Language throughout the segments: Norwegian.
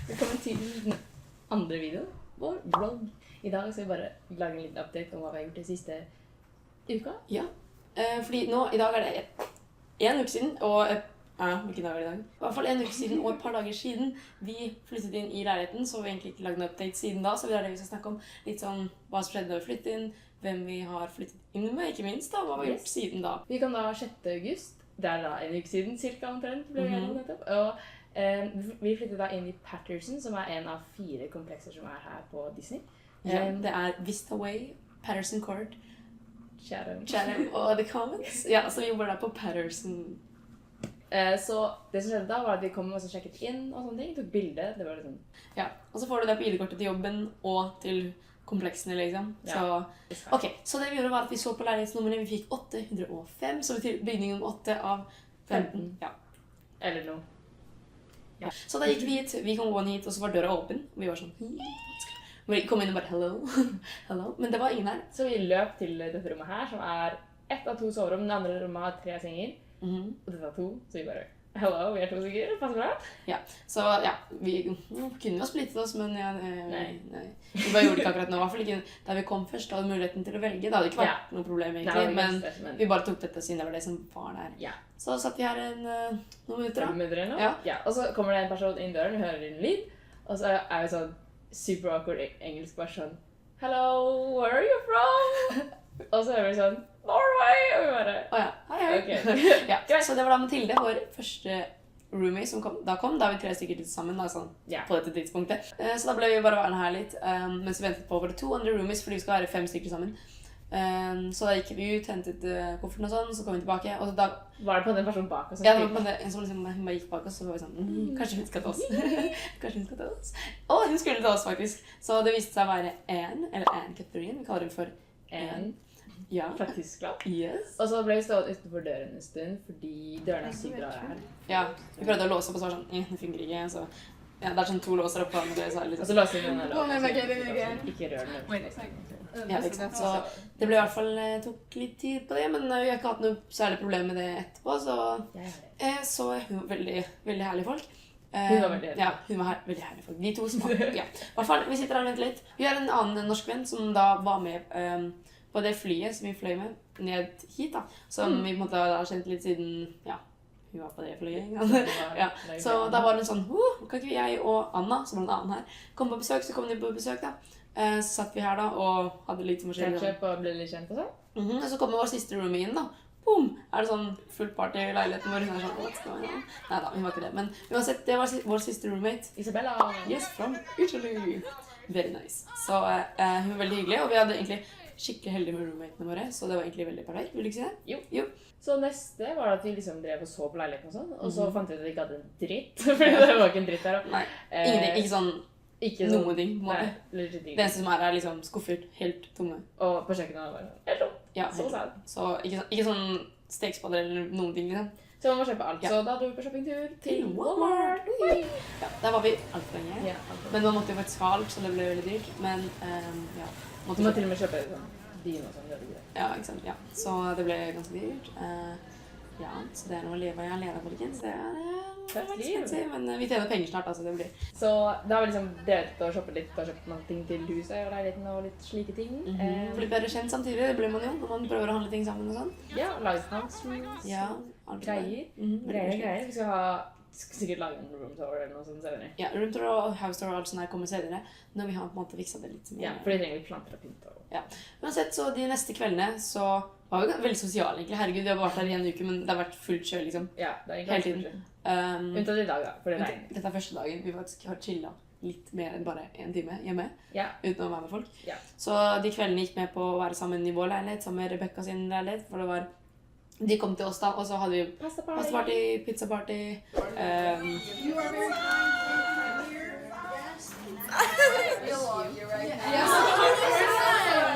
Velkommen til den andre videoen, vår vlogg. I dag skal vi bare lage en liten update om hva vi har gjort den siste uka. Ja, fordi nå, i dag det en uke siden, og hvilken dag det i dag? I hvert fall en uke siden og et par dager siden vi flyttet inn i leiligheten, så vi egentlig ikke laget en update siden da, så det det vi skal snakke om. Litt sånn hva som skjedde da vi flyttet inn, hvem vi har flyttet inn med, ikke minst da, hva vi har gjort siden da. Vi kom da 6. august, det da en uke siden, cirka omtrent, ble vi gjennom nettopp. Og vi flyttet da inn i Patterson, som en av 4 komplekser som her på Disney. Ja, det Vista Way, Patterson Court, Chatham og The Commons. Ja, så vi bor da på Patterson. Så det som skjedde da var at vi kom og sjekket inn og sånne ting, tok bilder, det var liksom... Ja, og så får du det på ID-kortet til jobben og til kompleksene liksom. Ja. Så det vi gjorde var at vi så på leilighetsnummerne, vi fikk 805, så betyr bygning om 8 av 15. Ja. Eller noe. Ja. Så da gikk vi hit, vi kom gående hit, og så var døra åpen. Vi var sånn, vi kom inn og bare, hello, hello. Men det var ingen her. Så vi løp til dette rommet her, som 1 av 2 soverom. Den andre rommet har 3 senger, og dette 2, så vi bare, hello, vi 2 stykker, passer bra? Ja, så ja, vi kunne jo splittet oss, men ja, nei. Vi bare gjorde det ikke akkurat nå, i hvert fall ikke da vi kom først, da hadde muligheten til å velge. Det hadde ikke vært noe problem egentlig, men vi bare tok dette siden det var det som var der. Ja. Så satt vi her noen minutter da. 5 minutter eller noe? Ja. Ja. Og så kommer det en person inn døren, vi hører en lyd, og så vi sånn super awkward engelsk, bare sånn, hello, where are you from? Og så hører vi sånn, Norway, og vi bare, hei. Ok. Ja, så det var da Mathilde, vår første roomie som da vi 3 stykker til sammen da, sånn, på dette tidspunktet. Så da ble vi bare værende her litt, mens vi ventet på våre 2 andre roomies, fordi vi skal være 5 stykker sammen. Så da gikk vi ut, hentet kofferten og sånn, så kom vi tilbake, og så da... Var det på den personen bak oss? Ja, det var på en som liksom, hun bare gikk bak oss, så var vi sånn, kanskje hun skal ta oss. Kanskje hun skal ta oss. Og hun skulle ta oss faktisk. Så det viste seg å være Anne-kategorien, vi kaller den for Anne. Ja. Fra Tyskland. Yes. Og så ble vi stått utenfor døren en stund, fordi døren sykt bra her. Ja, vi prøvde å låse opp, og så var sånn, det funker ikke, så... Ja, det sånn 2 låser opp på den, og så låser vi den her, ikke rør den. Ja, ikke sant. Så det ble i hvert fall, tok litt tid på det, men vi har ikke hatt noe særlig problem med det etterpå, så hun var veldig, veldig herlig folk. Hun var veldig herlig. Ja, hun var veldig herlig folk. De 2 som var, ja. I hvert fall, vi sitter her og venter litt. Vi har en annen norsk venn som da var med på det flyet som vi fløy med ned hit da, som vi på en måte har kjent litt siden, ja, hun var på det flyet. Ja. Så da var det sånn, kan ikke jeg og Anna, som var en annen her, komme på besøk, så kom de på besøk da. Så satt vi her da, og hadde litt forskjellig. Kjøp og ble litt kjent og sånn. Og så kommer vår siste roomie inn da. Boom! Det sånn full party i leiligheten vår. Hun sånn, what's going on? Neida, hun var ikke det. Men uansett, det var vår siste roommate. Isabella! Yes, from Italy! Very nice. Så hun var veldig hyggelig, og vi hadde egentlig skikkelig heldige med roommatene våre, så det var egentlig veldig perfekt. Vil du ikke si det? Jo. Så neste var at vi liksom drev og så på leiligheten og sånn, og så fant vi ut at vi ikke hadde en dritt, fordi det var ikke en dritt der. Nei, ingenting, ikke sånn noen ting. Nei, det eneste som liksom skuffer helt tomme. Og på kjøkkenet var det helt tomt. Ja, så sad. Så ikke sånn stekspader eller noen ting liksom. Så man må kjøpe alt. Så da dro vi på shoppingtur til Walmart. Ja, der var vi alt for lenge. Men man måtte jo faktisk ha alt, så det ble veldig dyrt. Men ja. Du må til og med kjøpe vin og sånn. Ja, ikke sant. Ja. Så det ble ganske dyrt. Ja, så det noe å leve i alene, folkens. Det veldig spensig, men vi tjener penger snart, altså det blir. Så da har vi liksom drevet å shoppe litt, og kjøpt noen ting til huset og leiligheten og litt slike ting. For litt bedre kjent samtidig, det blir man jo, når man prøver å handle ting sammen og sånn. Ja, lage snacks, ja, greier. Greier. Vi skal sikkert lage en room tour eller noe sånt senere. Ja, room tour og house tour og alt sånt her kommer senere, når vi har på en måte fikset det litt. Ja, for det trenger vi planter og pynter. Ja, uansett, så de neste kveldene så var vi veldig sosiale egentlig. Herregud, vi har vært her i en uke, men det har vært fullt kjør liksom. Ja, det er egentlig hele tiden. Unntatt i dag da, for det regner. Dette første dagen, vi faktisk har chillet litt mer enn bare 1 time hjemme, uten å være med folk. Så de kveldene gikk med på å være sammen i vår leilighet, sammen med Rebecca sin leilighet, for det var... De kom til oss da, og så hadde vi pastaparty, pizzaparty. You are very kind here. Yes.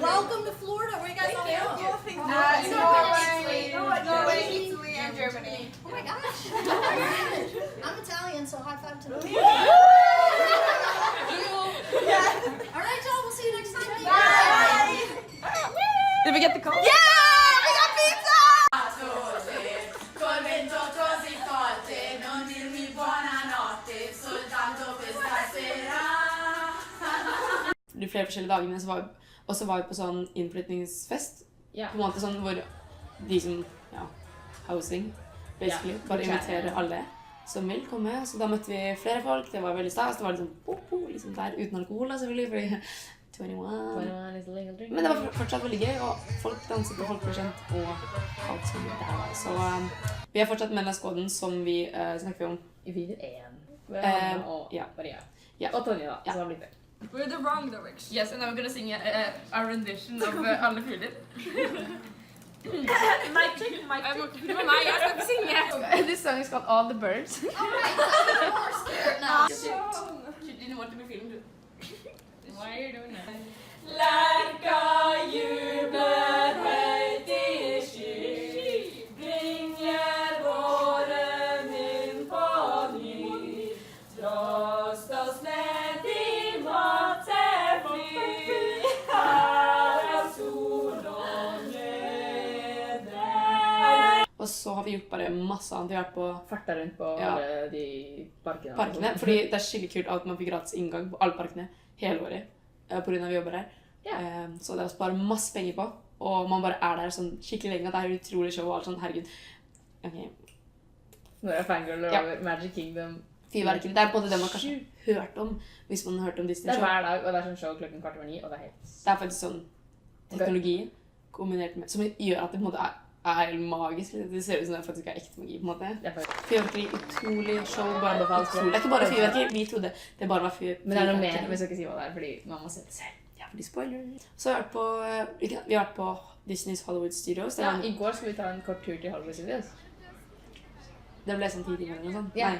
Welcome to Florida. Where you guys going? Norway, Italy, and Germany. Oh my gosh. I'm Italian, so high five to me. All right, y'all. We'll see you next time. Bye. Did we get the call? Yeah! We got pizza! Col vento così forte, non dirmi buonanotte, soltanto questa sera. de flere forskjellige dagene, så var vi på sånn innflytningsfest. Ja. På en måte sånn hvor de som, housing, basically, bare inviterer alle som vil komme. Så da møtte vi flere folk, det var veldig stas, det var liksom der uten alkohol, da, selvfølgelig, fordi 21 is a legal drink. Men det var fortsatt veldig gøy, og folk danset, og folk ble kjent, og alt som det der. Så vi har fortsatt menneskekoden som vi snakker om. I video 1. Hanna og ja. Maria. Ja. Og Tonje da, Ja. som har blitt det. We're the wrong direction. Yes, and now we're gonna sing a rendition of Alle fugler. Mic check, mic check. Det var meg, jeg skal ikke synge. This song is called All the Birds. Alright, I'm more scared now. She didn't want to be filmed. Why are you doing that? Lerka jubler høyt i sky, bringer våren inn på ny. Trost oss ned i matefly, her er sol og glede. Og så har vi gjort bare masse annet. Vi har vært på Farta rundt på Ja. alle de parkene. parkene, fordi det er skikkelig kult at man fikk gratis inngang på alle parkene hele året. På grunn av vi jobber her. Ja. Så det er bare masse penger på, og man bare er der sånn skikkelig lenge, at det er utrolig show og alt sånn, herregud. Ok, Når jeg er fangirl Ja. over Magic Kingdom. fyrverkeri, det er på en måte det man kanskje har hørt om, hvis man har hørt om Det Disney er show. hver dag, og det er sånn show klokken 9:15, og det er helt... Det er faktisk sånn teknologi kombinert med, som gjør at det på en måte er magisk. Det ser ut som det faktisk er ekte magi, på en måte. Det er faktisk... Fyrverkeri, utrolig show, bare Anbefales. utrolig. Det er ikke bare fyrverkeri, vi trodde det bare var fyrverkeri. Men det er noe mer, vi skal ikke si hva det er, fordi man må se det selv. Ja, fordi spoiler. Så har vi har vært på Disneys Hollywood Studios. Det, Ja, var, i går skulle vi ta en kort tur til Hollywood Studios. det ble sånn 10 timer eller noe sånt. Ja.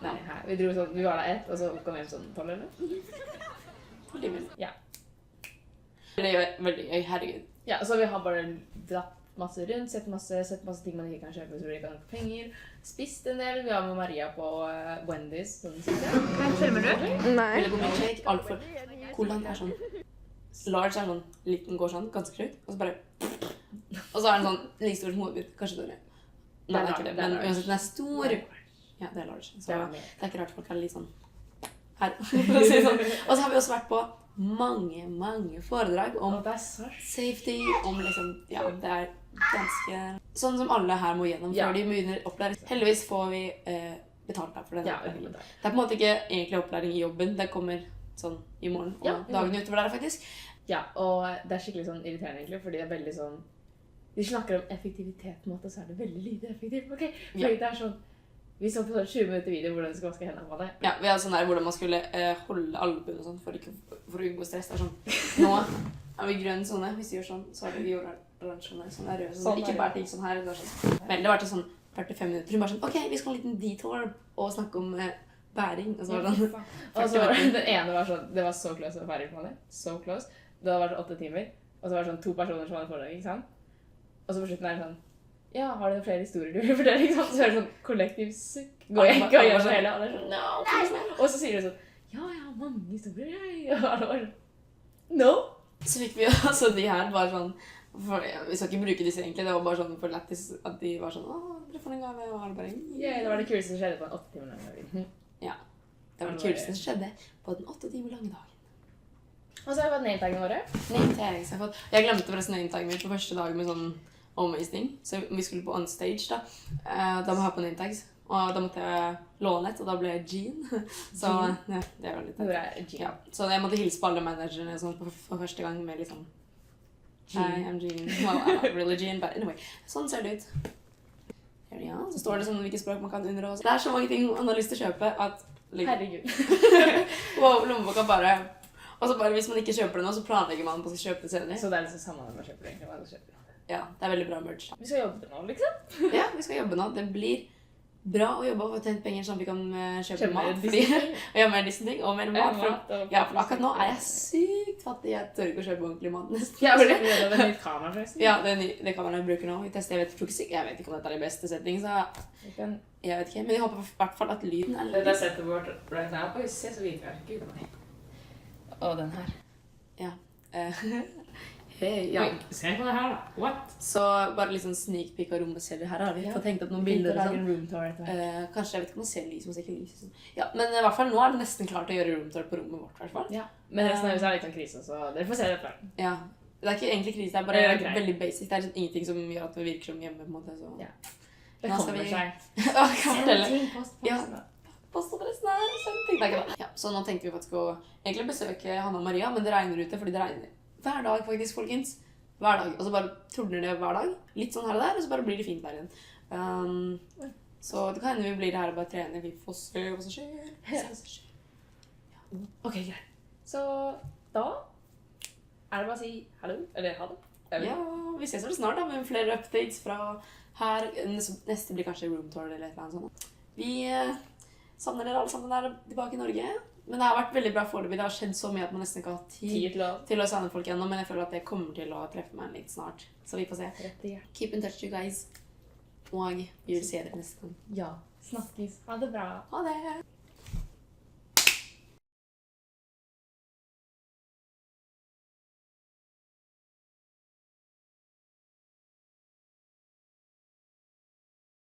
Nei, Nei, vi dro sånn, vi var der 1, og så kom vi hjem sånn 12 eller? 10 timer. Ja. Det er veldig gøy, herregud. Ja, så vi har bare dratt masse rundt, sett masse ting man ikke kan kjøpe, så vi ikke har nok penger. Spist en del, vi var med Maria på Wendy's, sånn siste. Filmer du? Veldig god milkshake, alt for colaen er sånn, large er sånn, liten går sånn, ganske slutt, og så bare, og så er den sånn, like stor som hodet mitt, kanskje dårlig. Nei, det er ikke det, men uansett, den er stor. Ja, det er large, så Det er det mer. er ikke rart folk er litt sånn, her, for å si det sånn. Og så har vi også vært på mange foredrag om Og det er så safety, om liksom, ja, det er ganske sånn som alle her må gjennom Ja. før de begynner opplæring. Heldigvis får vi betalt der for den Ja, opplæringen. veldig bra. Det er på en måte ikke egentlig opplæring i jobben, det kommer sånn i morgen og Ja, i morgen. dagene utover der faktisk. Ja, og det er skikkelig sånn irriterende egentlig, fordi det er veldig sånn... De snakker om effektivitet på en måte, så er det veldig lite effektivt, ok? Fordi Ja. det er sånn... Vi så på sånn 20 minutter video hvordan du skal vaske hendene på det. Ja, vi hadde sånn der hvordan man skulle holde albuen og sånn for å unngå stress. Det er sånn, nå er vi grønn sånne, hvis vi gjør sånn, så er det vi gjør oransje sånne, sånn er røde, sånn, Sånn er ikke det. bare ting sånn her, det var sånn. Men det var til sånn 45 minutter, hun bare sånn, ok, vi skal ha en liten detour og snakke om bæring, og så var det sånn, Og så var det, den ene var sånn... Det var så close å være ferdig på det. So close. Det hadde vært 8 timer. Og så var det sånn 2 personer som hadde foredrag, ikke sant? Og så på slutten er det sånn... Ja, har du flere historier du vil fortelle, ikke sant? Så er det sånn kollektiv sukk. Gå ikke og gjør sånn hele. Og det er sånn, no, please, no. Og så sier du sånn, ja, jeg har mange historier, jeg. Og alle var sånn, no. så fikk vi altså de her bare sånn, for, ja, vi skal ikke bruke disse egentlig, det var bare sånn for lættis at de var sånn, dere får en gave, og alle bare, Ja, det var det kuleste som skjedde på en 8 timer lang. ja, det var det kuleste som skjedde på den 8 timer lange dagen. Og så har vi fått name-tagene våre. Name tags jeg har fått. Jeg glemte forresten name taggen min på første dag med sånn omvisning. Så vi skulle på on stage da. Da må jeg ha på name tags. Og da måtte jeg låne et, og da ble jeg Jean. Så ja, det var litt Hvor er Jean? ja. Så jeg måtte hilse på alle managerne sånn, for første gang med liksom Hi, I'm Jean. Well, I'm not really Jean, but anyway. Sånn ser det ut. Her, ja. Så står det sånn hvilke språk man kan under. Og det er så mange ting man har lyst til å kjøpe at liksom, Herregud. wow, lommeboka bare. Og så bare hvis man ikke kjøper det nå, så planlegger man på å kjøpe det senere. Så det er liksom samme når man kjøper det, egentlig. Man kjøper det. Ja, det er veldig bra merch. Vi skal jobbe nå, liksom. Ja, vi skal jobbe nå. Det blir bra å jobbe og få tjent penger sånn at vi kan kjøpe Kjøpe mat. mer Fordi, Disney. ja, mer Disney og mer mat. For, mat og- ja, for akkurat nå er jeg sykt fattig. Jeg tør ikke å kjøpe ordentlig mat nesten. Ja, og så skal vi gjøre det med nytt kamera, forresten. Ja, det kameraet jeg bruker nå. Vi tester, jeg vet ikke om dette er det beste setting, så Vi kan... jeg vet ikke. Men jeg håper i hvert fall at lyden er Det er settet vårt right now. Oi, se så hvit vi er. Gud, nei. Og den her. Ja. ja. Oi, se på det her da. What? Så bare liksom sneak peek av rommet ser her. Har vi Ja. fått tenkt opp noen Bilder bilder og av sånn. en room tour etter hvert. Kanskje, jeg vet ikke om man ser lys, man ser ikke lys. Sånn. Ja, men i hvert fall nå er det nesten klart å gjøre room tour på rommet vårt, i hvert fall. Ja. Men resten av huset er litt sånn krise, så dere får se det etter hvert. Ja. Det er ikke egentlig krise, det er bare Det er greit. veldig basic. Det er liksom ingenting som gjør at det virker som hjemme, på en måte. Så. Ja. Det Nå skal kommer vi- seg. Å, kan jeg fortelle? Ting, post. Ja. Postadressen her, send ting. Nei, ikke det. Ja, så nå tenkte vi faktisk å egentlig besøke Hanna og Maria, men det regner ute, fordi det regner hver dag faktisk, folkens. Hver dag. Og så bare tordner det hver dag. Litt sånn her og der, og så bare blir det fint der igjen. Så det kan hende vi blir her og bare trener. Vi får se hva som skjer. Se hva som skjer. Ok, greit. Så da er det bare å si hallo, eller ha det. Jeg vet Ja, vi ses vel snart da, med flere updates fra her. Neste blir kanskje room tour eller et eller annet sånt. Vi savner dere alle sammen der tilbake i Norge. Men det har vært veldig bra foreløpig. Det har skjedd så mye at man nesten ikke har hatt tid Tid til å til å savne folk ennå, men jeg føler at det kommer til å treffe meg litt snart. Så vi får se. rette hjertet. Keep in touch, you guys. Og vi vil se dere neste gang. Ja. Snakkes. Ha det bra. Ha det!